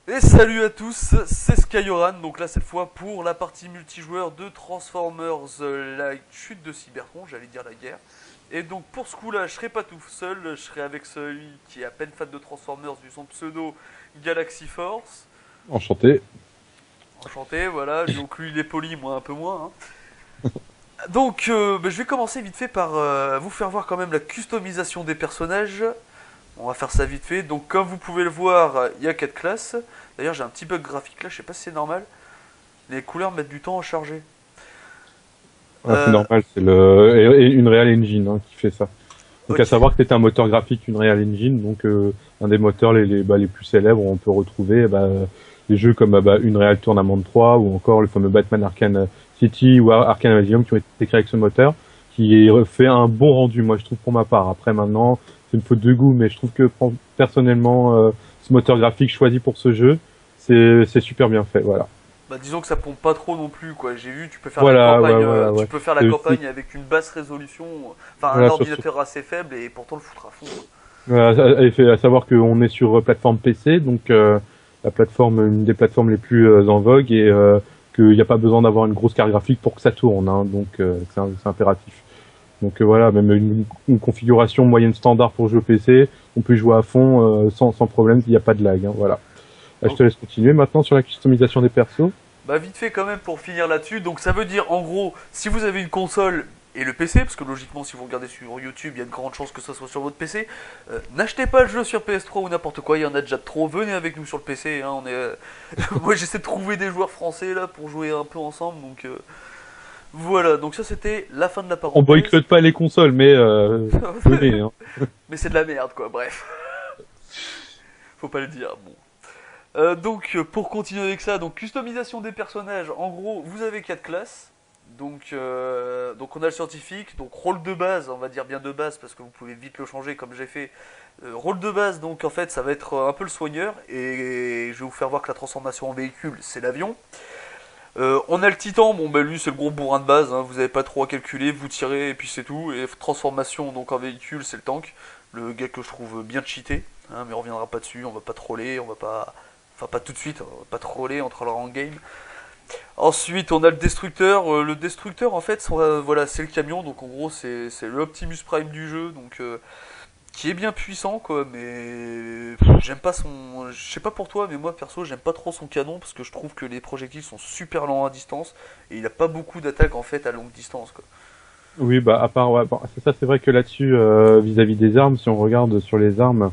Et salut à tous, c'est Skyoran, donc là cette fois pour la partie multijoueur de Transformers, la chute de Cybertron, j'allais dire la guerre. Et donc pour ce coup-là, je serai pas tout seul, je serai avec celui qui est à peine fan de Transformers vu son pseudo Galaxy Force. Enchanté. Enchanté, voilà, donc lui il est poli, moi un peu moins. Donc je vais commencer vite fait par vous faire voir quand même la customisation des personnages. On va faire ça vite fait. Donc comme vous pouvez le voir, il y a 4 classes. D'ailleurs j'ai un petit bug graphique là, je sais pas si c'est normal. Les couleurs mettent du temps à charger. Ah, c'est Euh, normal, c'est et une Real Engine qui fait ça. Donc à ok. savoir que c'est un moteur graphique, une Real Engine, donc un des moteurs les plus célèbres, on peut retrouver des jeux comme Unreal Tournament 3 ou encore le fameux Batman Arkham City ou Arkham Asylum qui ont été créés avec ce moteur, qui fait un bon rendu, moi je trouve pour ma part. Après maintenant, c'est une faute de goût, mais je trouve que personnellement, ce moteur graphique choisi pour ce jeu, c'est super bien fait, voilà. Bah disons que ça pompe pas trop non plus quoi. J'ai vu, tu peux faire la Voilà, ouais, campagne, voilà, tu ouais. peux faire la C'est aussi, campagne avec une basse résolution, enfin un voilà, ordinateur assez faible et pourtant le foutre à fond, quoi. À savoir qu'on est sur plateforme PC, donc la plateforme, une des plateformes les plus en vogue, et qu'il n'y a pas besoin d'avoir une grosse carte graphique pour que ça tourne, donc c'est impératif. Donc voilà, même une configuration moyenne standard pour jouer au PC, on peut y jouer à fond sans problème, il n'y a pas de lag, voilà. Je Donc, te laisse continuer maintenant sur la customisation des persos. bah vite fait quand même pour finir là-dessus. Donc ça veut dire en gros, si vous avez une console et le PC, parce que logiquement si vous regardez sur YouTube, il y a une grande chance que ça soit sur votre PC, n'achetez pas le jeu sur PS3 ou n'importe quoi, il y en a déjà trop. Venez avec nous sur le PC, hein, on est. Moi j'essaie de trouver des joueurs français là pour jouer un peu ensemble, donc voilà. Donc ça c'était la fin de la On parenthèse. boycotte pas les consoles, mais venez, hein. Mais c'est de la merde quoi. Bref, faut pas le dire. Bon. Donc pour continuer avec ça, donc customisation des personnages, en gros vous avez 4 classes. Donc on a le scientifique, donc rôle de base, on va dire bien de base parce que vous pouvez vite le changer comme j'ai fait. Rôle de base, donc en fait ça va être un peu le soigneur et je vais vous faire voir que la transformation en véhicule c'est l'avion. On a le titan, bon bah lui c'est le gros bourrin de base, hein, vous avez pas trop à calculer, vous tirez et puis c'est tout. Et transformation donc en véhicule c'est le tank, le gars que je trouve bien cheaté, hein, mais on reviendra pas dessus, on va pas troller, on va pas. Enfin pas tout de suite, on va pas troller, on trollera en game. Ensuite, on a le destructeur. Le destructeur, en fait, voilà, c'est le camion. Donc, en gros, c'est le Optimus Prime du jeu. Donc, qui est bien puissant, quoi. Mais j'aime pas son. Je sais pas pour toi, mais moi, perso, j'aime pas trop son canon. Parce que je trouve que les projectiles sont super lents à distance. Et il a pas beaucoup d'attaques, en fait, à longue distance, quoi. Oui, à part, ouais, bon, c'est ça, c'est vrai que là-dessus, vis-à-vis des armes, si on regarde sur les armes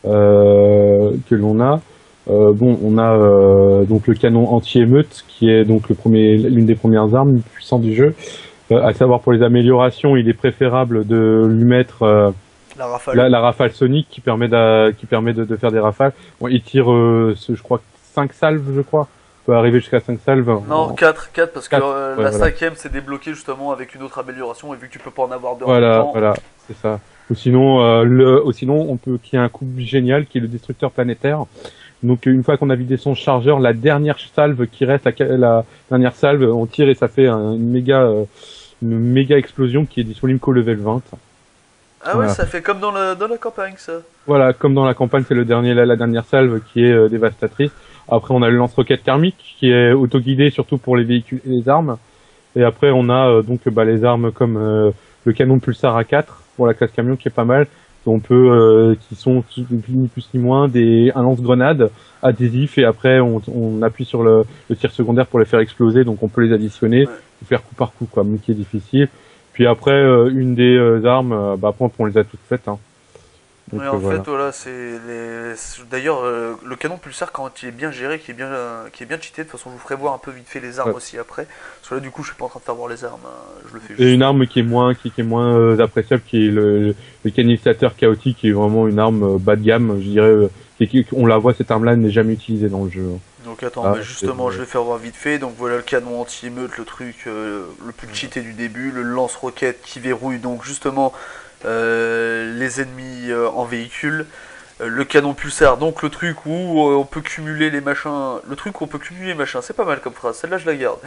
que l'on a, bon, on a donc le canon anti-émeute, qui est donc l'une des premières armes puissantes du jeu. À savoir pour les améliorations, il est préférable de lui mettre La rafale. la rafale sonique qui permet de faire des rafales. Bon, il tire, je crois, 5 salves, je crois. On peut arriver jusqu'à 5 salves Non, en 4 parce que 4. Ouais, la voilà. cinquième c'est débloqué justement avec une autre amélioration. Et vu que tu peux pas en avoir deux en même Voilà, temps, voilà, c'est ça. Ou sinon, on peut qu'il y ait un coup génial qui est le destructeur planétaire. Donc une fois qu'on a vidé son chargeur, la dernière salve qui reste, la dernière salve, on tire et ça fait une méga explosion qui est disponible qu'au level 20. ah ouais, Voilà. ça fait comme dans la campagne, ça. Voilà, comme dans la campagne, c'est la dernière salve qui est dévastatrice. Après, on a le lance-roquette karmique qui est autoguidé surtout pour les véhicules et les armes. Et après, on a les armes comme le canon pulsar A4 pour la classe camion qui est pas mal. On peut, qui sont ni plus ni moins un lance-grenade adhésif et après on appuie sur le tir secondaire pour les faire exploser. Donc on peut les additionner, Ouais. faire coup par coup, quoi, mais qui est difficile. Puis après, une des armes, après on les a toutes faites. Hein. Donc Ouais, en fait, voilà. voilà, D'ailleurs, le canon pulsar, quand il est bien géré, qui est bien cheaté, de toute façon, je vous ferai voir un peu vite fait les armes Ouais. aussi après. Parce que là, du coup, je suis pas en train de faire voir les armes, hein, je le fais Et juste. une arme qui est moins appréciable, qui est le canalisateur chaotique, qui est vraiment une arme bas de gamme, je dirais. On la voit, cette arme-là n'est jamais utilisée dans le jeu. Donc attends, Ah, bah justement, je vais faire voir vite fait. Donc voilà le canon anti-émeute, le truc le plus cheaté du début, le lance-roquette qui verrouille donc justement les ennemis en véhicule. Le canon pulsar, donc le truc où on peut cumuler les machins. Le truc où on peut cumuler les machins, c'est pas mal comme phrase, celle-là je la garde.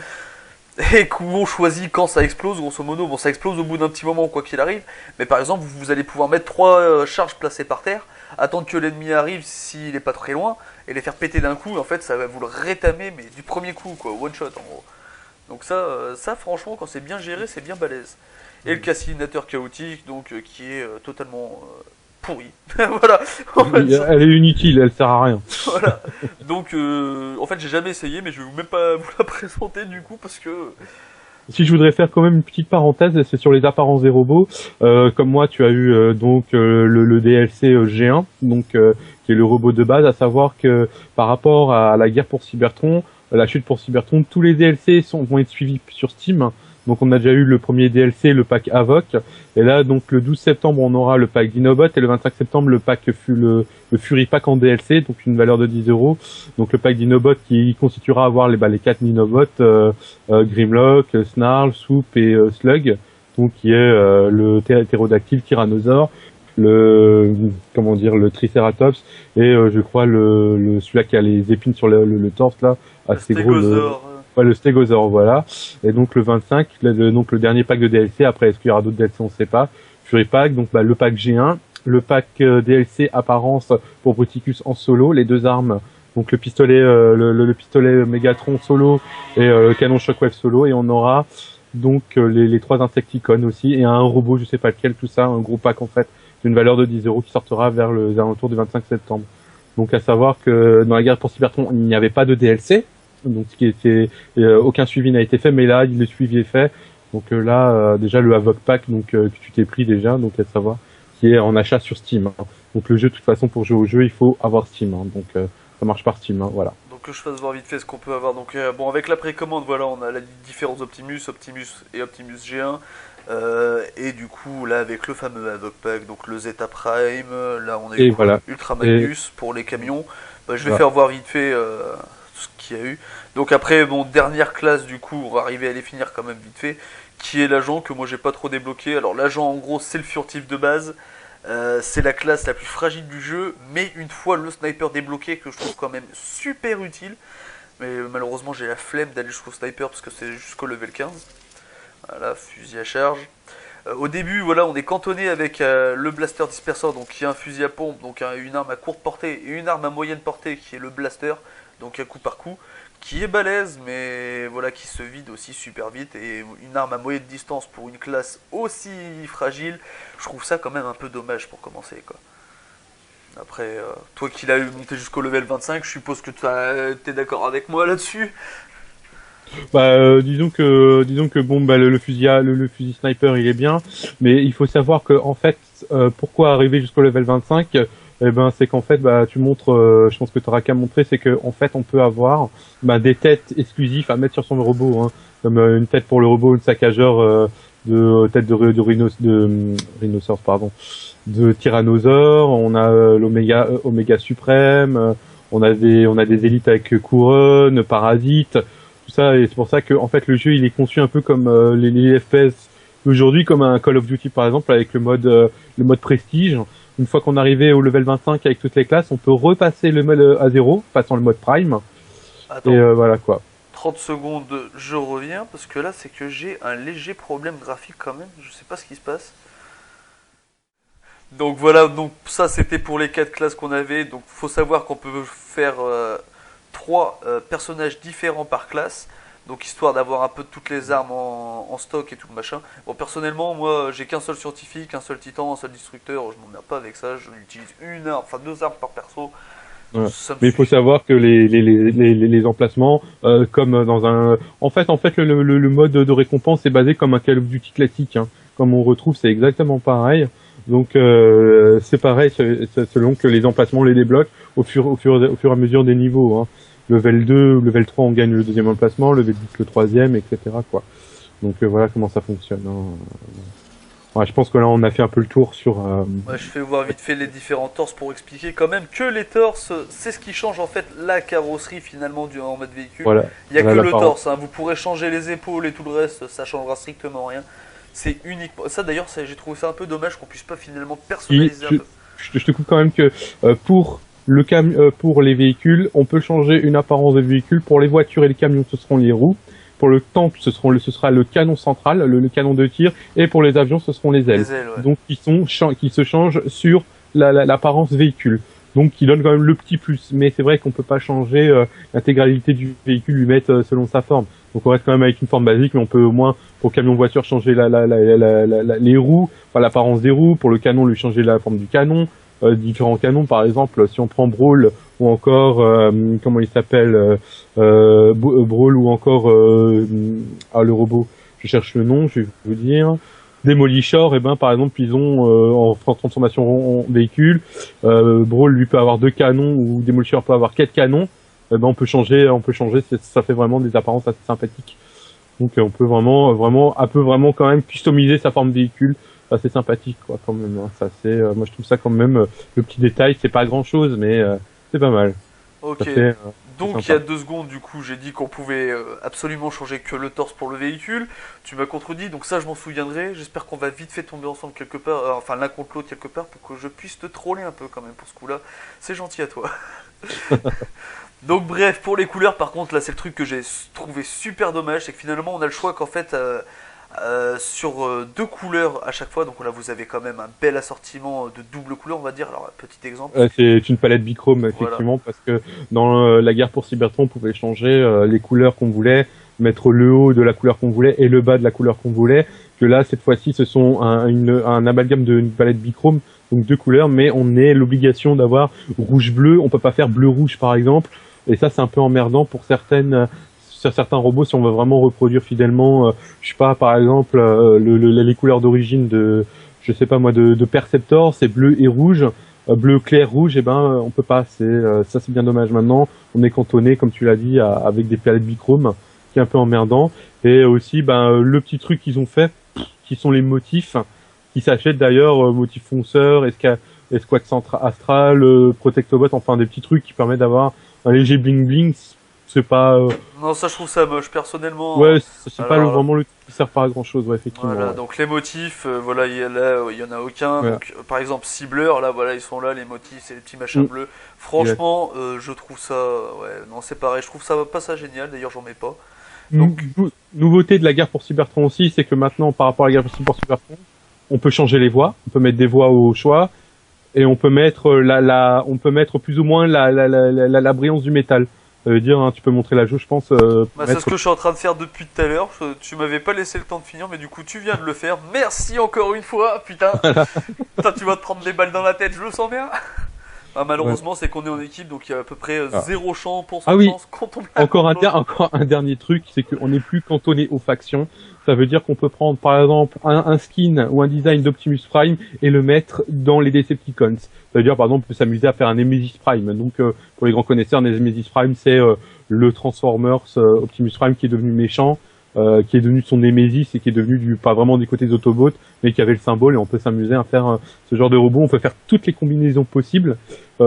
et où on choisit quand ça explose, grosso modo. Bon, ça explose au bout d'un petit moment, quoi qu'il arrive, mais par exemple, vous allez pouvoir mettre 3 charges placées par terre, attendre que l'ennemi arrive s'il est pas très loin, et les faire péter d'un coup, et en fait, ça va vous le rétamer, mais du premier coup, quoi, one shot en gros. Donc ça franchement, quand c'est bien géré, c'est bien balèze. Et le casinateur chaotique, donc qui est totalement pourri. Voilà, on va dire. Elle est inutile, elle sert à rien. Voilà. Donc en fait, j'ai jamais essayé, mais je vais même pas vous la présenter du coup parce que Si je voudrais faire quand même une petite parenthèse, c'est sur les apparences des robots. Comme moi, tu as eu le DLC G1, qui est le robot de base, à savoir que par rapport à la guerre pour Cybertron, la chute pour Cybertron, tous les DLC vont être suivis sur Steam. Donc on a déjà eu le premier DLC, le pack Avoc, et là donc le 12 septembre on aura le pack Dinobot, et le 25 septembre le pack le Fury Pack en DLC, donc une valeur de 10 euros. Donc le pack Dinobot qui constituera à avoir les 4 Dinobots, Grimlock, Snarl, Soup et Slug, donc qui est le ptérodactyle tyrannosaure, le Triceratops, et je crois celui-là qui a les épines sur le torse là, assez gros. Ouais, le stégosaure, voilà. Et donc le 25, donc le dernier pack de DLC. Après, est-ce qu'il y aura d'autres DLC, on sait pas. Fury Pack, donc le pack G1, le pack DLC apparence pour Bruticus en solo, les 2 armes, donc le pistolet, le pistolet Megatron solo et le canon Shockwave solo, et on aura donc les 3 Insecticons aussi et un robot, je sais pas lequel, tout ça, un gros pack en fait d'une valeur de 10 euros qui sortira vers les alentours du 25 septembre. Donc à savoir que dans la guerre pour Cybertron, il n'y avait pas de DLC. Donc aucun suivi n'a été fait, mais là le suivi est fait. Donc là déjà le Havoc Pack que tu t'es pris déjà, donc à savoir qui est en achat sur Steam. Hein. Donc le jeu de toute façon pour jouer au jeu il faut avoir Steam, hein. Donc ça marche par Steam, hein, voilà. donc que je fasse voir vite fait ce qu'on peut avoir. Donc bon, avec la précommande, voilà, on a les différents Optimus et Optimus G1. Et du coup là avec le fameux Havoc Pack, donc le Zeta Prime, là on a eu voilà. Ultra Magnus pour les camions. Je vais Voilà. faire voir vite fait ce qu'il y a eu. Donc après, bon, dernière classe du coup, on va arriver à les finir quand même vite fait, qui est l'agent que moi j'ai pas trop débloqué. Alors l'agent en gros c'est le furtif de base, c'est la classe la plus fragile du jeu, mais une fois le sniper débloqué que je trouve quand même super utile, mais malheureusement j'ai la flemme d'aller jusqu'au sniper parce que c'est jusqu'au level 15. Voilà, fusil à charge. Au début, voilà, on est cantonné avec le blaster disperseur, donc qui est un fusil à pompe, donc une arme à courte portée et une arme à moyenne portée qui est le blaster, donc à coup par coup, qui est balèze, mais voilà, qui se vide aussi super vite, et une arme à moyenne distance pour une classe aussi fragile, je trouve ça quand même un peu dommage pour commencer, quoi. Après, toi qui l'as eu monté jusqu'au level 25, je suppose que t'es d'accord avec moi là-dessus. Disons que bon le fusil sniper il est bien, mais il faut savoir que en fait pourquoi arriver jusqu'au level 25, c'est qu'en fait tu montres, je pense que tu auras qu'à montrer, c'est que en fait on peut avoir des têtes exclusives à mettre sur son robot, hein, comme une tête pour le robot, une saccageur de tête de rhinocéros, pardon, de tyrannosaure, on a l'oméga suprême, on a des élites avec couronne, parasite, tout ça, et c'est pour ça que en fait le jeu il est conçu un peu comme les FPS d'aujourd'hui, comme un Call of Duty par exemple, avec le mode prestige. Une fois qu'on est arrivé au level 25 avec toutes les classes, on peut repasser le mode à 0, passant le mode prime. Attends, Et voilà quoi. 30 secondes, je reviens, parce que là c'est que j'ai un léger problème graphique quand même, je sais pas ce qui se passe. Donc voilà, donc ça c'était pour les 4 classes qu'on avait, donc faut savoir qu'on peut faire 3 personnages différents par classe, donc histoire d'avoir un peu de toutes les armes en stock et tout le machin. Bon, personnellement, moi j'ai qu'un seul scientifique, un seul titan, un seul destructeur, je m'emmerde pas avec ça, je utilise une arme, enfin 2 armes par perso. Ouais. Mais il faut savoir que les emplacements, comme dans un, en fait le mode de récompense est basé comme un Call of Duty classique, hein. Comme on retrouve, c'est exactement pareil. Donc c'est pareil selon que les emplacements les débloquent au fur et à mesure des niveaux, hein. Level 2, level 3 on gagne le deuxième emplacement, level 10 le troisième, etc. quoi. Donc voilà comment ça fonctionne, hein. Ouais, je pense que là on a fait un peu le tour sur. Ouais, je fais voir vite fait les différents torses pour expliquer quand même que les torses, c'est ce qui change en fait la carrosserie finalement en mode véhicule. Voilà. Il n'y a Voilà que le torse, hein. Vous pourrez changer les épaules et tout le reste, ça changera strictement rien. C'est uniquement ça d'ailleurs, j'ai trouvé ça un peu dommage qu'on puisse pas finalement personnaliser un peu. Je te coupe quand même que pour pour les véhicules, on peut changer une apparence de véhicule. Pour les voitures et les camions, ce seront les roues. Pour le tank, ce sera le canon central, le canon de tir, et pour les avions, ce seront les ailes. Ouais. Donc qui se changent sur l'apparence véhicule. Donc qui donne quand même le petit plus. Mais c'est vrai qu'on peut pas changer l'intégralité du véhicule, lui mettre selon sa forme. Donc on reste quand même avec une forme basique, mais on peut au moins pour camion voiture changer les roues, enfin l'apparence des roues, pour le canon lui changer la forme du canon, différents canons par exemple, si on prend Brawl ou encore comment il s'appelle Brawl ou encore le robot, je cherche le nom, je vais vous dire. Démolisseur, et ben par exemple ils ont en transformation en véhicule, Brawl lui peut avoir 2 canons ou Démolisseur peut avoir 4 canons. Ben on peut changer, ça fait vraiment des apparences assez sympathiques. Donc on peut vraiment quand même customiser sa forme de véhicule, c'est sympathique quoi quand même. Hein. Ça c'est, moi je trouve ça quand même le petit détail, c'est pas grand chose mais c'est pas mal. Ok. Donc il y a 2 secondes du coup j'ai dit qu'on pouvait absolument changer que le torse pour le véhicule. Tu m'as contredit, donc ça je m'en souviendrai. J'espère qu'on va vite fait tomber ensemble quelque part, enfin l'un contre l'autre quelque part pour que je puisse te troller un peu quand même pour ce coup-là. C'est gentil à toi. Donc bref, pour les couleurs par contre, là c'est le truc que j'ai trouvé super dommage, c'est que finalement on a le choix qu'en fait sur 2 couleurs à chaque fois, donc là vous avez quand même un bel assortiment de double couleur on va dire, alors petit exemple. C'est une palette bichrome effectivement, voilà. Parce que dans la guerre pour Cybertron on pouvait changer les couleurs qu'on voulait, mettre le haut de la couleur qu'on voulait et le bas de la couleur qu'on voulait, que là cette fois-ci ce sont un amalgame d'une palette bichrome, donc 2 couleurs, mais on a l'obligation d'avoir rouge-bleu, on peut pas faire bleu-rouge par exemple. Et ça, c'est un peu emmerdant pour certains robots si on veut vraiment reproduire fidèlement, je sais pas, par exemple, les couleurs d'origine de, je sais pas moi, de Perceptor, c'est bleu et rouge, bleu clair rouge, et ben on peut pas. Ça, c'est bien dommage. Maintenant, on est cantonné, comme tu l'as dit, avec des palettes bichrome, qui est un peu emmerdant. Et aussi, le petit truc qu'ils ont fait, qui sont les motifs, qui s'achètent d'ailleurs, motifs fonceurs, Escouade Astral, Protectobot, enfin des petits trucs qui permettent d'avoir un léger bling bling, c'est pas. Non, ça je trouve ça moche personnellement. Ouais, c'est pas vraiment le qui sert pas à grand chose, ouais, effectivement. Voilà, ouais. Donc les motifs, voilà, il y en a aucun. Ouais. Donc, par exemple, cibleur, là, voilà, ils sont là, les motifs, c'est les petits machins bleus. Franchement, je trouve ça, ouais, non, c'est pareil, je trouve ça pas ça génial. D'ailleurs, j'en mets pas. Donc, nouveauté de la guerre pour Cybertron aussi, c'est que maintenant, par rapport à la guerre pour Cybertron, on peut changer les voix, on peut mettre des voix au choix. Et on peut mettre on peut mettre plus ou moins la brillance du métal. Ça veut dire, hein, tu peux montrer la jauge, je pense. C'est ce que je suis en train de faire depuis tout à l'heure. Tu m'avais pas laissé le temps de finir, mais du coup tu viens de le faire. Merci encore une fois, putain. Putain, tu vas te prendre des balles dans la tête, je le sens bien. Malheureusement, c'est qu'on est en équipe, donc il y a à peu près 0 chance quand on encore un dernier truc, c'est qu'on n'est plus cantonné aux factions. Ça veut dire qu'on peut prendre par exemple un skin ou un design d'Optimus Prime et le mettre dans les Decepticons. Ça veut dire par exemple on peut s'amuser à faire un Nemesis Prime. Donc pour les grands connaisseurs, Nemesis Prime c'est le Transformers Optimus Prime qui est devenu méchant, qui est devenu son Nemesis et qui est devenu pas vraiment du côté des Autobots, mais qui avait le symbole, et on peut s'amuser à faire ce genre de robot. On peut faire toutes les combinaisons possibles,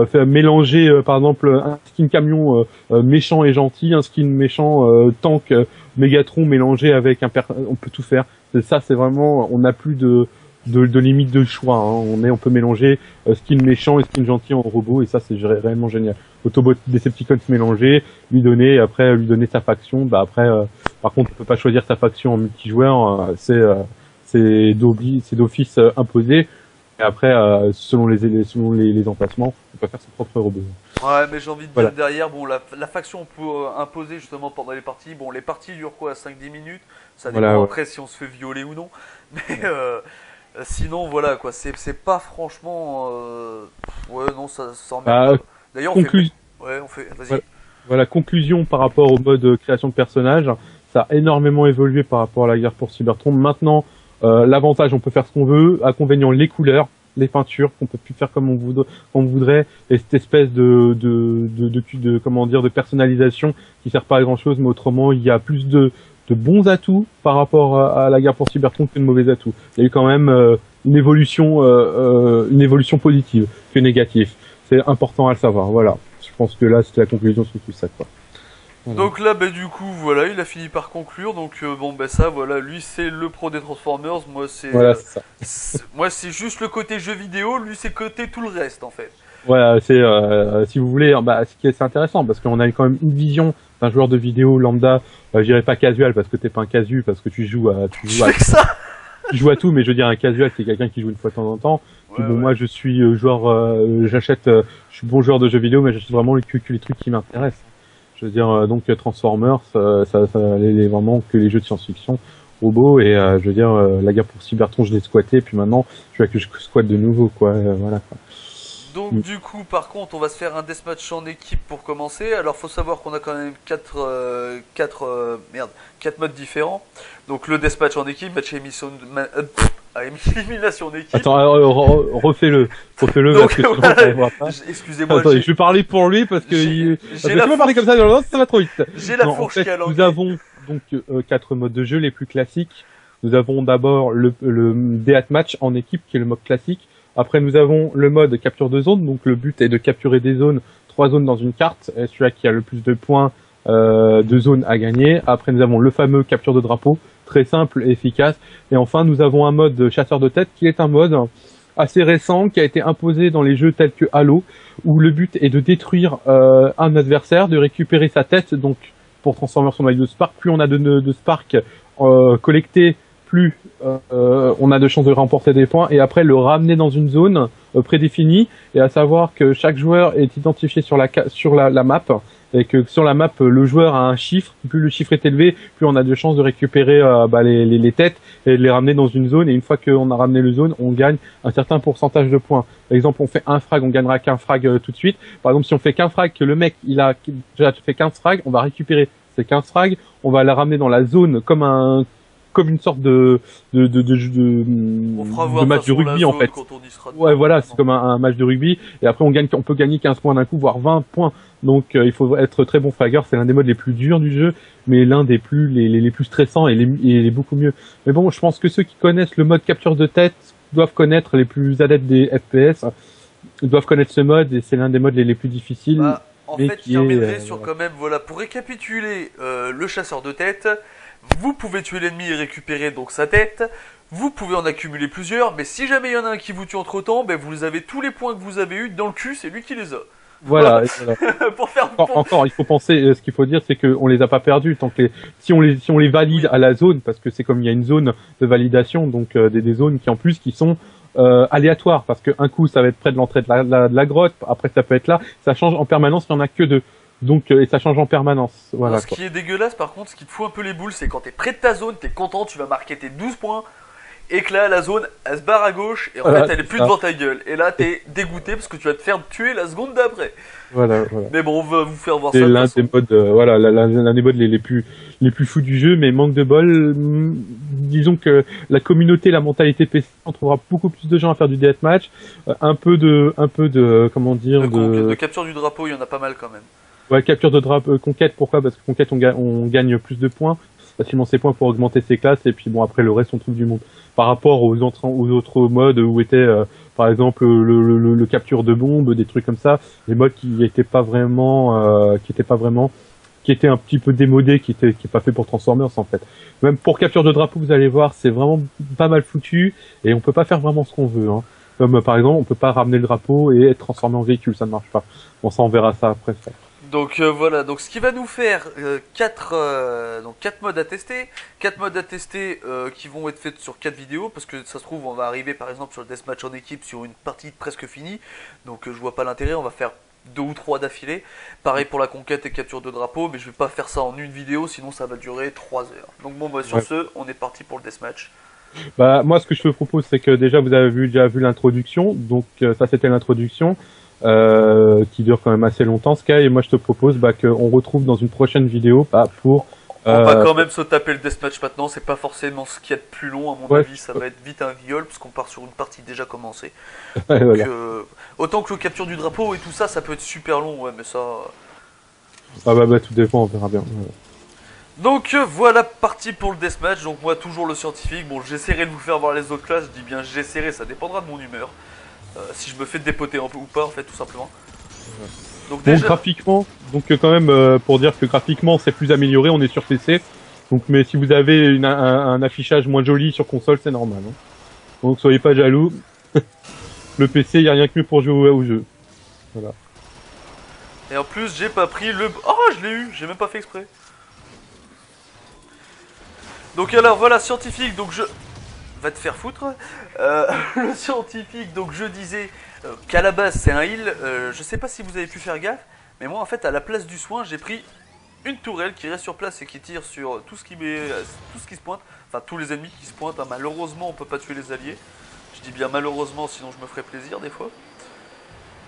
faire mélanger par exemple un skin camion méchant et gentil, un skin méchant tank Megatron mélangé avec on peut tout faire. Ça c'est vraiment, on n'a plus de limite de choix, hein. On peut mélanger skin méchant et skin gentil en robot, et ça c'est réellement génial. Autobot Decepticons mélangé, lui donner sa faction. Après par contre on peut pas choisir sa faction en multijoueur, c'est d'office imposé. Et après selon les emplacements, on peut faire son propre robot. Ouais, mais j'ai envie de dire derrière, bon, la faction on peut imposer justement pendant les parties. Bon, les parties durent quoi, 5-10 minutes. Ça dépend après si on se fait violer ou non. Mais sinon, voilà quoi, c'est pas franchement. Ouais, non, ça en met. D'ailleurs, on fait. Vas-y. Voilà, conclusion par rapport au mode création de personnages. Ça a énormément évolué par rapport à la guerre pour Cybertron. Maintenant, l'avantage, on peut faire ce qu'on veut. Inconvénient, les couleurs, les peintures, qu'on peut plus faire comme on voudrait, et cette espèce de personnalisation qui sert pas à grand chose, mais autrement, il y a plus de bons atouts par rapport à la guerre pour Cybertron que de mauvais atouts. Il y a eu quand même une évolution positive que négative. C'est important à le savoir, voilà. Je pense que là, c'était la conclusion sur tout ça, quoi. Voilà. Donc là, du coup, voilà, il a fini par conclure. Donc ça, voilà, lui c'est le pro des Transformers. Moi c'est, moi c'est juste le côté jeu vidéo. Lui c'est côté tout le reste en fait. Ouais, c'est si vous voulez, bah, c'est intéressant parce qu'on a quand même une vision d'un joueur de vidéo lambda. Je dirais pas casual parce que t'es pas un casu parce que tu joues à Je fais que ça. tu joues à tout, mais je veux dire un casual c'est quelqu'un qui joue une fois de temps en temps. Puis Ouais, bon, ouais. moi je suis joueur, j'achète, je suis bon joueur de jeux vidéo, mais j'achète vraiment que les trucs qui m'intéressent. Je veux dire donc Transformers, vraiment que les jeux de science-fiction, robots et je veux dire la guerre pour Cybertron je l'ai squatté, puis maintenant je veux que je squatte de nouveau quoi, voilà quoi. Donc du coup, par contre, on va se faire un deathmatch en équipe pour commencer. Alors faut savoir qu'on a quand même 4 modes différents. Donc le deathmatch en équipe, match élimination en équipe. Attends, refais-le Donc, parce que sinon voilà. on voit pas. Excusez-moi, Attends, je vais parler pour lui parce que parce que j'ai la tu vas parler comme ça, ça va trop vite. j'ai la Non, en fourche fait, qui a nous langué. avons donc 4 modes de jeu les plus classiques. Nous avons d'abord le Deathmatch en équipe qui est le mode classique. Après nous avons le mode capture de zone, donc le but est de capturer des zones, 3 zones dans une carte, et celui qui a le plus de points de zones à gagner. Après nous avons le fameux capture de drapeau, très simple et efficace. Et enfin nous avons un mode chasseur de tête qui est un mode assez récent qui a été imposé dans les jeux tels que Halo, où le but est de détruire un adversaire, de récupérer sa tête, donc pour transformer son noyau de Spark. Plus on a de Spark collecté, plus on a de chances de remporter des points, et après le ramener dans une zone prédéfinie, et à savoir que chaque joueur est identifié sur la map, et que sur la map le joueur a un chiffre, plus le chiffre est élevé, plus on a de chances de récupérer les têtes et de les ramener dans une zone, et une fois qu'on a ramené le zone, on gagne un certain pourcentage de points. Par exemple, on fait un frag, on gagnera qu'un frag tout de suite. Par exemple, si on fait qu'un frag, que le mec il a déjà fait 15 frags, on va récupérer ces 15 frags, on va la ramener dans la zone comme une sorte de On fera voir match de rugby en fait. quand on y sera. Ouais, voilà, c'est comme un match de rugby, et après on peut gagner 15 points d'un coup, voire 20 points. Donc il faut être très bon fragger, c'est l'un des modes les plus durs du jeu, mais l'un des plus les plus stressants et les beaucoup mieux. Mais bon, je pense que ceux qui connaissent le mode capture de tête doivent connaître, les plus adeptes des FPS doivent connaître ce mode, et c'est l'un des modes les plus difficiles. Bah, en mais fait, qui je terminerai est, sur quand même, voilà, pour récapituler le chasseur de tête, vous pouvez tuer l'ennemi et récupérer donc sa tête, vous pouvez en accumuler plusieurs, mais si jamais il y en a un qui vous tue entre temps, ben vous avez tous les points que vous avez eu dans le cul, c'est lui qui les a. voilà. Pour faire Encore, il faut penser, ce qu'il faut dire, c'est qu'on les a pas perdus tant que si on les valide à la zone, parce que c'est comme il y a une zone de validation, donc des zones qui sont aléatoires, parce que un coup ça va être près de l'entrée de la grotte, après ça peut être là, ça change en permanence, il y en a que deux. Donc et ça change en permanence. Voilà. Ce qui est dégueulasse par contre, ce qui te fout un peu les boules, c'est quand t'es près de ta zone, t'es content, tu vas marquer tes 12 points, et que là la zone elle se barre à gauche, et en Voilà, fait elle est plus ça. devant ta gueule, et là t'es dégoûté parce que tu vas te faire tuer la seconde d'après. Voilà. Mais bon, on va vous faire voir C'est ça. de l'un toute façon. des modes, l'un des modes les plus fous du jeu, mais manque de bol. Disons que la communauté, la mentalité PC, on trouvera beaucoup plus de gens à faire du deathmatch, un peu de, comment dire, De capture du drapeau, il y en a pas mal quand même. ouais, capture de drapeau, conquête. Pourquoi? Parce que conquête, on gagne plus de points, facilement ses points pour augmenter ses classes, et puis bon après le reste on trouve du monde. Par rapport aux autres modes où était par exemple le capture de bombes, des trucs comme ça, des modes qui étaient pas vraiment, qui étaient un petit peu démodés, qui est pas fait pour Transformers en fait. Même pour capture de drapeau, vous allez voir, c'est vraiment pas mal foutu, et on peut pas faire vraiment ce qu'on veut. Hein. Comme par exemple, on peut pas ramener le drapeau et être transformé en véhicule, ça ne marche pas. Bon, ça on verra ça après. Ça. Donc voilà, donc ce qui va nous faire 4 modes à tester, 4 modes à tester qui vont être faits sur 4 vidéos, parce que ça se trouve on va arriver par exemple sur le deathmatch en équipe sur une partie presque finie, donc je vois pas l'intérêt, on va faire 2 ou 3 d'affilée, pareil pour la conquête et capture de drapeau, mais je vais pas faire ça en une vidéo, sinon ça va durer 3 heures. Donc bon bah sur ce, on est parti pour le deathmatch. Bah moi ce que je te propose c'est que déjà vous avez déjà vu l'introduction, donc ça c'était l'introduction. Qui dure quand même assez longtemps, Sky, et moi je te propose qu'on retrouve dans une prochaine vidéo pour... On va quand même se taper le deathmatch maintenant, c'est pas forcément ce qu'il y a de plus long à mon avis, ça va être vite un viol, parce qu'on part sur une partie déjà commencée. Donc, voilà. autant que le capture du drapeau et tout ça, ça peut être super long, ouais, mais ça... Ah bah tout dépend, on verra bien. Voilà. Donc voilà, parti pour le deathmatch, donc moi toujours le scientifique, bon j'essaierai de vous faire voir les autres classes, je dis bien j'essaierai, ça dépendra de mon humeur. Si je me fais dépoter un peu ou pas en fait tout simplement. Donc déjà... graphiquement, donc quand même pour dire que graphiquement c'est plus amélioré, on est sur PC. Donc mais si vous avez un affichage moins joli sur console, c'est normal. Hein. Donc soyez pas jaloux. Le PC, y a rien que mieux pour jouer au jeu. Voilà. Et en plus, j'ai pas pris le... Oh, je l'ai eu, j'ai même pas fait exprès. Donc alors, voilà, scientifique, donc je... Va te faire foutre. Le scientifique, donc je disais qu'à la base c'est un heal. Je sais pas si vous avez pu faire gaffe, mais moi en fait à la place du soin, j'ai pris une tourelle qui reste sur place et qui tire sur tout ce qui se pointe. Enfin, tous les ennemis qui se pointent. Hein. Malheureusement, on peut pas tuer les alliés. Je dis bien malheureusement, sinon je me ferais plaisir des fois.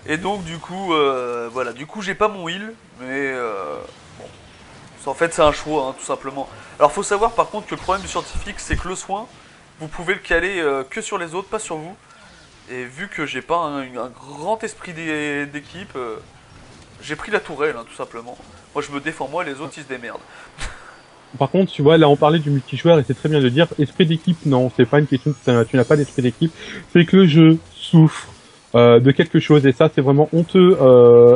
Et donc du coup, voilà, du coup j'ai pas mon heal, mais bon, en fait c'est un choix, hein, tout simplement. Alors faut savoir par contre que le problème du scientifique, c'est que le soin, vous pouvez le caler que sur les autres, pas sur vous. Et vu que j'ai pas un grand esprit d'équipe, j'ai pris la tourelle, hein, tout simplement. Moi je me défends moi, les autres ils se démerdent. Par contre, tu vois, là on parlait du multijoueur et c'est très bien de dire esprit d'équipe. Non, c'est pas une question que tu n'as pas d'esprit d'équipe. C'est que le jeu souffre de quelque chose et ça c'est vraiment honteux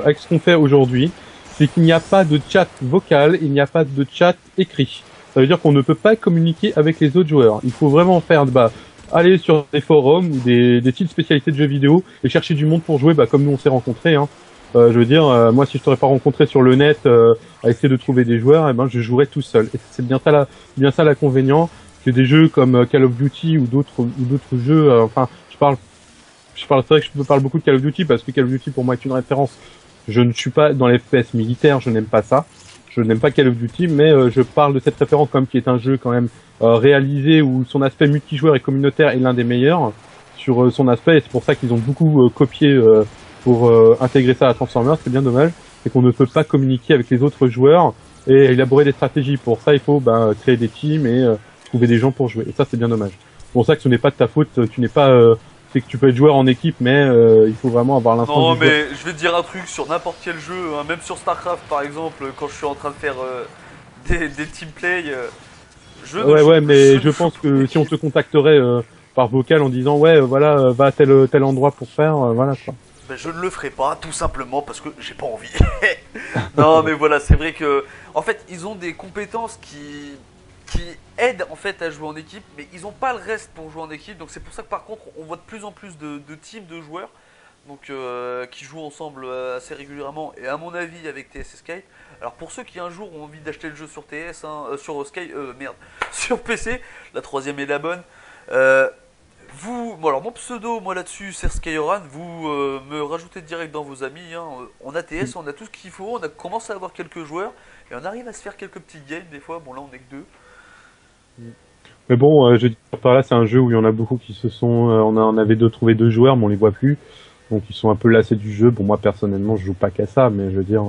avec ce qu'on fait aujourd'hui. C'est qu'il n'y a pas de chat vocal, il n'y a pas de chat écrit. Ça veut dire qu'on ne peut pas communiquer avec les autres joueurs. Il faut vraiment faire aller sur des forums ou des sites spécialisés de jeux vidéo et chercher du monde pour jouer, comme nous on s'est rencontrés. Hein. Je veux dire, moi si je t'aurais pas rencontré sur le net à essayer de trouver des joueurs, je jouerais tout seul. Et c'est bien ça l'inconvénient que des jeux comme Call of Duty ou d'autres jeux. Enfin, c'est vrai que je parle beaucoup de Call of Duty parce que Call of Duty pour moi est une référence. Je ne suis pas dans les FPS militaires, je n'aime pas ça. Je n'aime pas Call of Duty, mais je parle de cette référence comme qui est un jeu quand même réalisé où son aspect multijoueur et communautaire est l'un des meilleurs sur son aspect. Et c'est pour ça qu'ils ont beaucoup copié pour intégrer ça à Transformers. C'est bien dommage, c'est qu'on ne peut pas communiquer avec les autres joueurs et élaborer des stratégies. Pour ça, il faut créer des teams et trouver des gens pour jouer. Et ça, c'est bien dommage. C'est pour ça que ce n'est pas de ta faute. Tu n'es pas c'est que tu peux être joueur en équipe, mais il faut vraiment avoir l'instinct. Non, mais je vais te dire un truc sur n'importe quel jeu, hein, même sur StarCraft par exemple, quand je suis en train de faire des team play. Ouais, mais je pense que si on te contacterait par vocal en disant voilà, va à tel endroit pour faire, voilà quoi. Ben, je ne le ferai pas, tout simplement parce que j'ai pas envie. Non, mais voilà, c'est vrai que, en fait, ils ont des compétences qui aident en fait à jouer en équipe, mais ils ont pas le reste pour jouer en équipe. Donc c'est pour ça que par contre, on voit de plus en plus de teams de joueurs, donc qui jouent ensemble assez régulièrement. Et à mon avis, avec TS et Skype. Alors pour ceux qui un jour ont envie d'acheter le jeu sur TS, hein, sur Skype, merde, sur PC, la troisième est la bonne. Bon alors mon pseudo, moi là-dessus, c'est Skyran. Vous me rajoutez direct dans vos amis. Hein. On a TS, on a tout ce qu'il faut. On a commencé à avoir quelques joueurs et on arrive à se faire quelques petits games des fois. Bon là, on est que deux. Mais bon, je dis par là, c'est un jeu où il y en a beaucoup qui se sont, on avait trouvé deux joueurs, mais on les voit plus, donc ils sont un peu lassés du jeu. Bon, moi personnellement, je joue pas qu'à ça, mais je veux dire,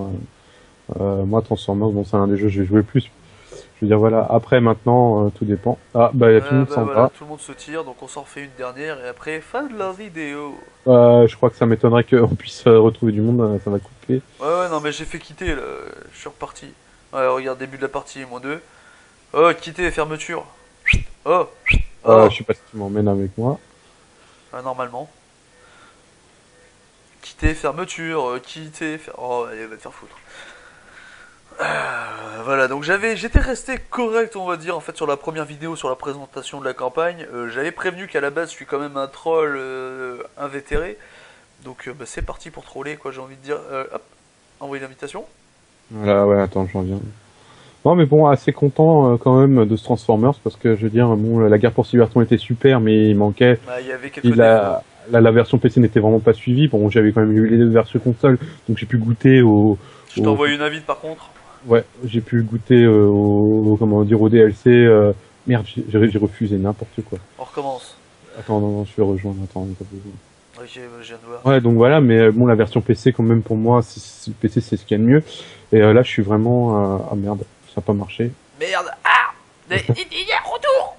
moi Transformers, bon, c'est un des jeux que j'ai joué le plus. Je veux dire voilà. Après maintenant, tout dépend. Ah bah tout le monde s'en voilà, va. tout le monde se tire, donc on s'en refait une dernière et après fin de la vidéo. Je crois que ça m'étonnerait qu'on puisse retrouver du monde, ça va couper. Ouais, non mais j'ai fait quitter là, je suis reparti. Ouais, regarde, début de la partie, -2. Oh, quitter, fermeture. Oh, oh. Je sais pas si tu m'emmènes avec moi. Normalement. Quitter, fermeture, quitter, oh, allez, va te faire foutre. Voilà, donc j'étais resté correct, on va dire, en fait, sur la première vidéo, sur la présentation de la campagne. J'avais prévenu qu'à la base, je suis quand même un troll invétéré. Donc, c'est parti pour troller, quoi, j'ai envie de dire. Hop, envoyer l'invitation. Voilà, ouais, attends, j'en viens. Non, mais bon, assez content quand même de ce Transformers parce que je veux dire, bon, la guerre pour Cybertron était super, mais il manquait. Bah, il y avait quelques la version PC n'était vraiment pas suivie. Bon, j'avais quand même eu les versions console, donc j'ai pu goûter Je t'envoie une invite par contre. Ouais, j'ai pu goûter comment dire, au DLC. Merde, j'ai refusé n'importe quoi. On recommence. Attends, non, je vais rejoindre. Attends, Ok, je viens de voir. ouais, donc voilà, mais bon, la version PC, quand même, pour moi, le PC, c'est ce qu'il y a de mieux. Et là, je suis vraiment... ah merde, ça n'a pas marché. Merde. Ah, il y a retour.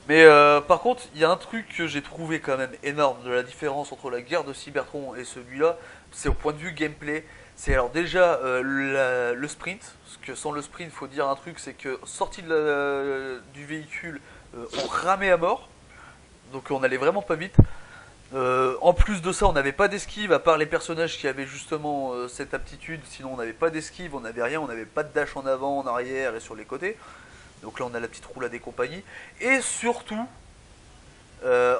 Mais par contre, il y a un truc que j'ai trouvé quand même énorme de la différence entre la guerre de Cybertron et celui-là, c'est au point de vue gameplay. C'est alors déjà le sprint, parce que sans le sprint, faut dire un truc, c'est que sorti du véhicule, on ramait à mort, donc on allait vraiment pas vite. En plus de ça, on n'avait pas d'esquive, à part les personnages qui avaient justement cette aptitude, sinon on n'avait pas d'esquive, on n'avait rien, on n'avait pas de dash en avant, en arrière et sur les côtés. Donc là on a la petite roulade et compagnie. Et surtout,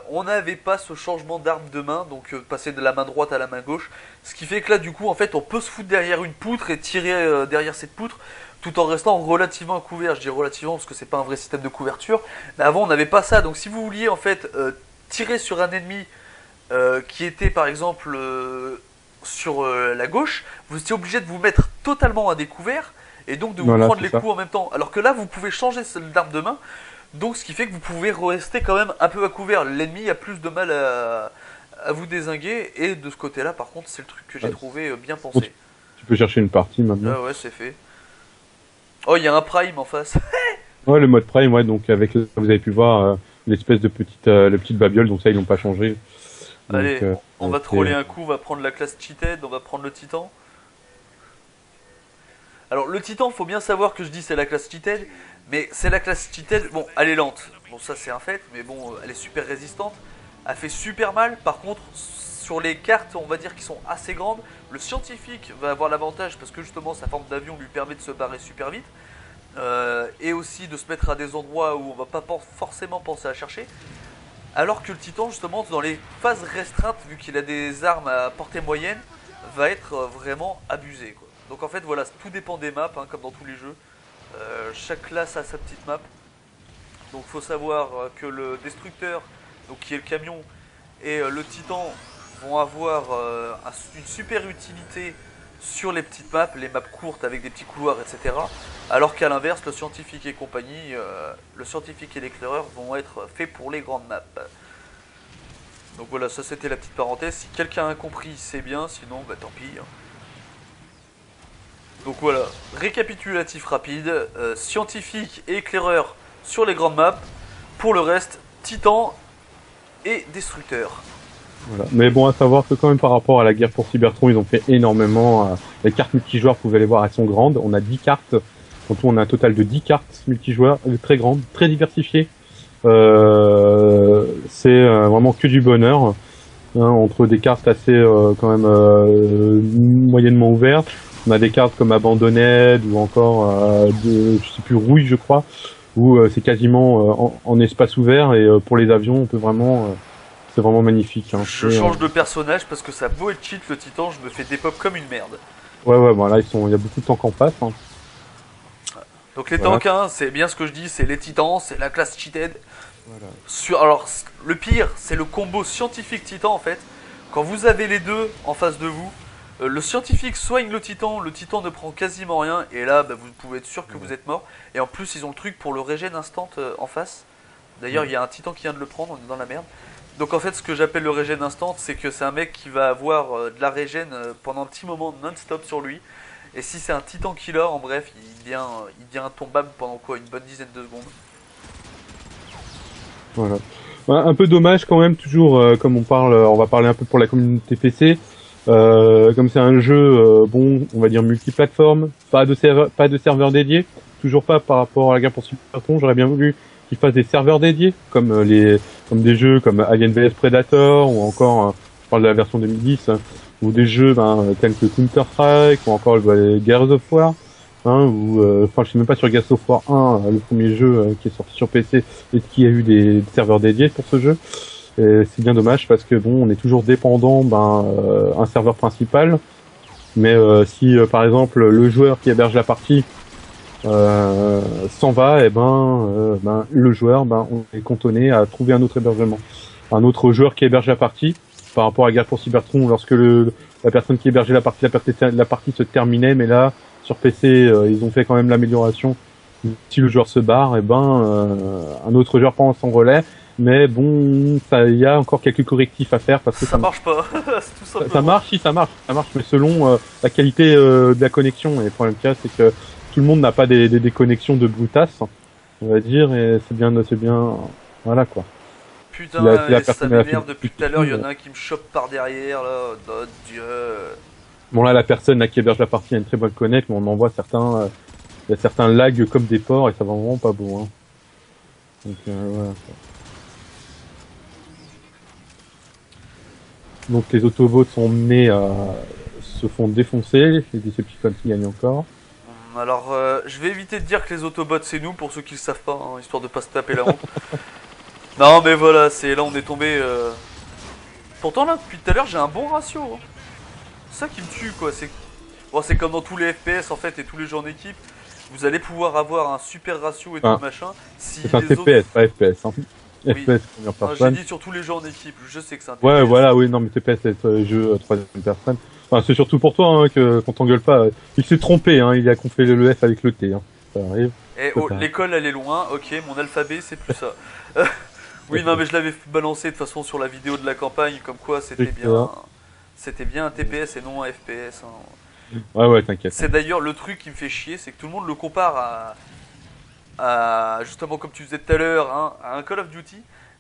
on n'avait pas ce changement d'arme de main, donc passer de la main droite à la main gauche, ce qui fait que là du coup en fait on peut se foutre derrière une poutre et tirer derrière cette poutre tout en restant relativement couvert. Je dis relativement parce que c'est pas un vrai système de couverture, mais avant on n'avait pas ça, donc si vous vouliez en fait tirer sur un ennemi qui était par exemple sur la gauche, vous étiez obligé de vous mettre totalement à découvert et donc de vous Voilà, prendre c'est les ça. coups en même temps. Alors que là, vous pouvez changer d'arme de main, donc ce qui fait que vous pouvez rester quand même un peu à couvert. L'ennemi a plus de mal à vous dézinguer, et de ce côté-là, par contre, c'est le truc que j'ai Ouais. trouvé bien Bon, pensé. tu peux chercher une partie maintenant. Ah ouais, c'est fait. Oh, il y a un Prime en face. Ouais, le mode Prime, ouais, donc avec, vous avez pu voir l'espèce de petite babiole, donc ça ils l'ont pas changé. Donc, Allez, on va c'est- troller un coup, on va prendre la classe Cheated, on va prendre le Titan. Alors le Titan, faut bien savoir que je dis c'est la classe Cheated, mais c'est la classe Cheated, bon, elle est lente, bon ça c'est un fait, mais bon, elle est super résistante, elle fait super mal, par contre, sur les cartes, on va dire qui sont assez grandes, le scientifique va avoir l'avantage parce que justement sa forme d'avion lui permet de se barrer super vite, et aussi de se mettre à des endroits où on va pas forcément penser à chercher, alors que le Titan, justement, dans les phases restreintes, vu qu'il a des armes à portée moyenne, va être vraiment abusé, quoi. Donc en fait, voilà, tout dépend des maps, hein, comme dans tous les jeux. Chaque classe a sa petite map. Donc faut savoir que le destructeur, donc qui est le camion, et le Titan vont avoir une super utilité sur les petites maps, les maps courtes avec des petits couloirs, etc. Alors qu'à l'inverse, le scientifique et compagnie, le scientifique et l'éclaireur vont être faits pour les grandes maps. Donc voilà, ça c'était la petite parenthèse. Si quelqu'un a compris, c'est bien, sinon bah tant pis, hein. Donc voilà, récapitulatif rapide, scientifique et éclaireur sur les grandes maps. Pour le reste, Titan et destructeur. voilà. Mais bon, à savoir que quand même par rapport à la guerre pour Cybertron, ils ont fait énormément. Les cartes multijoueurs, vous pouvez les voir, elles sont grandes. On a 10 cartes. En tout, on a un total de 10 cartes multijoueurs, très grandes, très diversifiées. C'est vraiment que du bonheur. Hein, entre des cartes assez quand même moyennement ouvertes. On a des cartes comme Abandonned ou encore je sais plus, Rouille, je crois, où c'est quasiment en espace ouvert, et pour les avions, on peut vraiment c'est vraiment magnifique. Hein. Je change de personnage parce que ça a beau être cheat, le Titan, je me fais des pop comme une merde. Ouais, bon, là, il y a beaucoup de tanks en face. Hein. Donc les Voilà. tanks, hein, c'est bien ce que je dis, c'est les Titans, c'est la classe cheated. Voilà. Alors, le pire, c'est le combo scientifique-titan en fait. Quand vous avez les deux en face de vous, le scientifique soigne le titan ne prend quasiment rien, et là, bah, vous pouvez être sûr que vous êtes mort. Et en plus, ils ont le truc pour le régène instant en face. D'ailleurs, il y a un titan qui vient de le prendre, on est dans la merde. Donc en fait, ce que j'appelle le régène instant, c'est que c'est un mec qui va avoir de la régène pendant un petit moment non-stop sur lui. Et si c'est un titan killer, en bref, il devient intombable pendant quoi, une bonne dizaine de secondes. Voilà. Ouais, un peu dommage quand même, toujours comme on va parler un peu pour la communauté PC. Comme c'est un jeu, bon, on va dire multiplateforme, pas de serveur dédié, toujours pas par rapport à la guerre pour Cybertron. J'aurais bien voulu qu'ils fassent des serveurs dédiés, comme comme des jeux comme Alien vs Predator, ou encore, je parle de la version 2010, hein, ou des jeux tels que Counter Strike, ou encore les Gears of War. Hein, ou enfin je sais même pas sur Gears of War 1, le premier jeu qui est sorti sur PC, et qui a eu des serveurs dédiés pour ce jeu. Et c'est bien dommage parce que bon, on est toujours dépendant un serveur principal. Mais si par exemple le joueur qui héberge la partie s'en va, et le joueur, on est cantonné à trouver un autre hébergement, un autre joueur qui héberge la partie. Par rapport à Guerre pour Cybertron, lorsque la personne qui hébergeait la partie se terminait, mais là sur PC ils ont fait quand même l'amélioration. Si le joueur se barre, un autre joueur prend son relais. Mais bon, il y a encore quelques correctifs à faire parce que Ça marche pas, c'est tout simplement. ça marche, si ça marche, mais selon la qualité de la connexion. Et le problème qu'il y a, c'est que tout le monde n'a pas des connexions de brutasse, on va dire, et c'est bien, voilà quoi. Putain, Si la et ça personne a fait m'énerve depuis tout à l'heure, il y en a un qui me chope par derrière là, oh Dieu. Bon là, la personne là, qui héberge la partie a une très bonne connexion, mais on en voit certains, il y a certains lags comme des porcs, et ça va vraiment pas beau. Hein. Donc voilà. Donc les Autobots sont menés à se font défoncer, les Decepticons qui gagnent encore. Alors, je vais éviter de dire que les Autobots c'est nous, pour ceux qui le savent pas, hein, histoire de pas se taper la honte. Non mais voilà, c'est là on est tombé... Pourtant là, depuis tout à l'heure, j'ai un bon ratio. Hein. C'est ça qui me tue quoi, c'est... Bon, c'est comme dans tous les FPS en fait et tous les jeux en équipe. Vous allez pouvoir avoir un super ratio et tout Enfin, machin. Si c'est un les TPS, autres... pas FPS. Hein. Oui. FPS, première Non, j'ai personne. dit sur tous les jeux en équipe, je sais que c'est un Ouais, TPS. voilà, oui, non, mais TPS, c'est jeu troisième personne. Enfin, c'est surtout pour toi, hein, que, qu'on t'engueule pas. Il s'est trompé, hein, il a confondé le F avec le T, hein. Ça arrive. Eh C'est oh, pas- l'école elle est loin, ok, mon alphabet c'est plus ça. Oui, non, mais je l'avais balancé de toute façon sur la vidéo de la campagne, comme quoi c'était bien. C'était bien un TPS et non un FPS. Hein. Ouais, ouais, t'inquiète. C'est d'ailleurs le truc qui me fait chier, c'est que tout le monde le compare à justement comme tu disais tout à l'heure, hein, à un Call of Duty.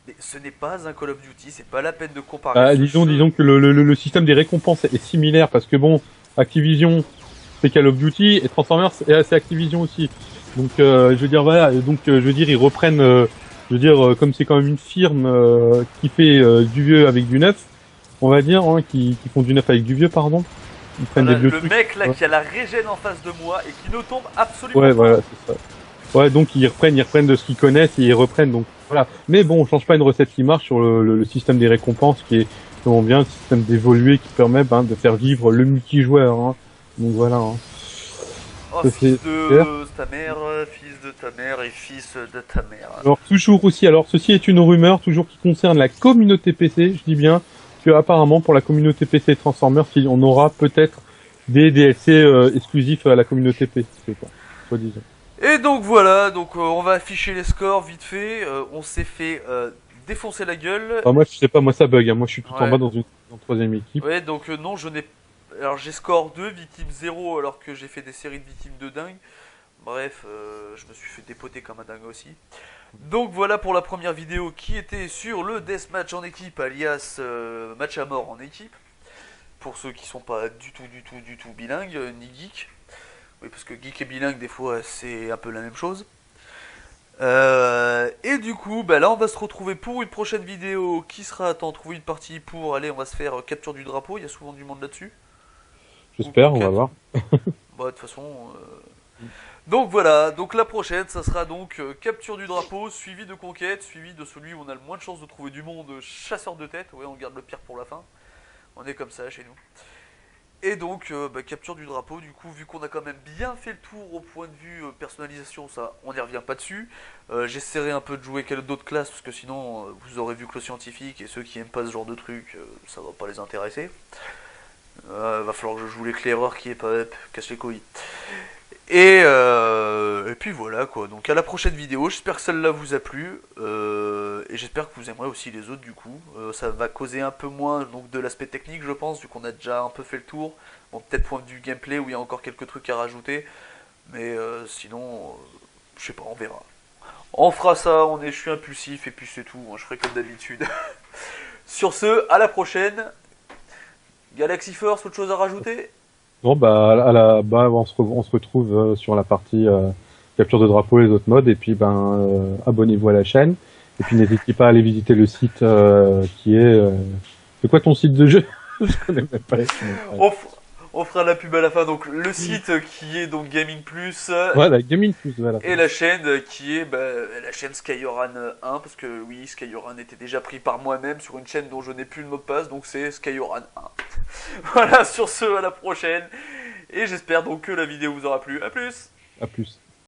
Mais ce n'est pas un Call of Duty, c'est pas la peine de comparer. Ah, ce jeu. disons que le système des récompenses est similaire parce que bon, Activision c'est Call of Duty et Transformers c'est Activision aussi. Donc je veux dire voilà, donc je veux dire ils reprennent, je veux dire comme c'est quand même une firme qui fait du vieux avec du neuf, on va dire, hein, qui font du neuf avec du vieux pardon. Ils prennent Voilà, des vieux le trucs. mec là Ouais. qui a la régène en face de moi et qui ne tombe absolument Ouais, pas. voilà, c'est ça. Ouais, donc ils reprennent de ce qu'ils connaissent et ils reprennent donc voilà. Mais bon, on change pas une recette qui marche sur le système des récompenses qui est vraiment bien, le système d'évoluer qui permet de faire vivre le multijoueur. Hein. Donc voilà. Hein. Oh, Ça, fils c'est super. de ta mère, fils de ta mère et fils de ta mère. Alors toujours aussi, alors ceci est une rumeur toujours qui concerne la communauté PC. Je dis bien que apparemment pour la communauté PC Transformers, on aura peut-être des DLC exclusifs à la communauté PC, quoi, soi-disant. Et donc voilà, donc on va afficher les scores vite fait. On s'est fait défoncer la gueule. Moi, je sais pas, moi ça bug. Hein. Moi, je suis tout en Ouais. bas dans troisième équipe. Ouais, donc non, je n'ai. Alors j'ai score 2, victime 0, alors que j'ai fait des séries de victimes de dingue. Bref, je me suis fait dépoter comme un dingue aussi. Donc voilà pour la première vidéo qui était sur le deathmatch en équipe, alias match à mort en équipe. Pour ceux qui sont pas du tout bilingues, ni geek. Oui, parce que geek et bilingue, des fois, c'est un peu la même chose. Et du coup, bah là, on va se retrouver pour une prochaine vidéo qui sera, attends, trouver une partie pour, allez, on va se faire capture du drapeau, il y a souvent du monde là-dessus. J'espère, Ou on va conquête. voir. Bah, de toute façon... Donc voilà, donc la prochaine, ça sera donc capture du drapeau, suivi de conquête, suivi de celui où on a le moins de chances de trouver du monde, chasseur de tête, ouais, on garde le pire pour la fin. On est comme ça chez nous. Et donc, capture du drapeau, du coup, vu qu'on a quand même bien fait le tour au point de vue personnalisation, ça, on n'y revient pas dessus. J'essaierai un peu de jouer d'autres classes, parce que sinon, vous aurez vu que le scientifique, et ceux qui aiment pas ce genre de truc, ça va pas les intéresser. Va falloir que je joue l'éclaireur qui est pas casse les couilles. Et puis voilà quoi, donc à la prochaine vidéo, j'espère que celle-là vous a plu, et j'espère que vous aimerez aussi les autres du coup. Ça va causer un peu moins donc, de l'aspect technique je pense, vu qu'on a déjà un peu fait le tour. Bon, peut-être point de vue gameplay où il y a encore quelques trucs à rajouter, mais sinon, je sais pas, on verra. On fera ça, je suis impulsif et puis c'est tout, hein, je ferai comme d'habitude. Sur ce, à la prochaine. Galaxy Force, autre chose à rajouter? Bon, on se retrouve sur la partie capture de drapeau, les autres modes, et puis abonnez-vous à la chaîne. Et puis n'hésitez pas à aller visiter le site qui est. C'est quoi ton site de jeu? Je connais même pas. On fera la pub à la fin, donc le site qui est donc Gaming Plus, Voilà, Gaming Plus, voilà. et la chaîne qui est la chaîne Skyoran 1, parce que oui, Skyoran était déjà pris par moi-même sur une chaîne dont je n'ai plus le mot de passe, donc c'est Skyoran 1. Voilà, sur ce, à la prochaine, et j'espère donc que la vidéo vous aura plu. À plus! À plus.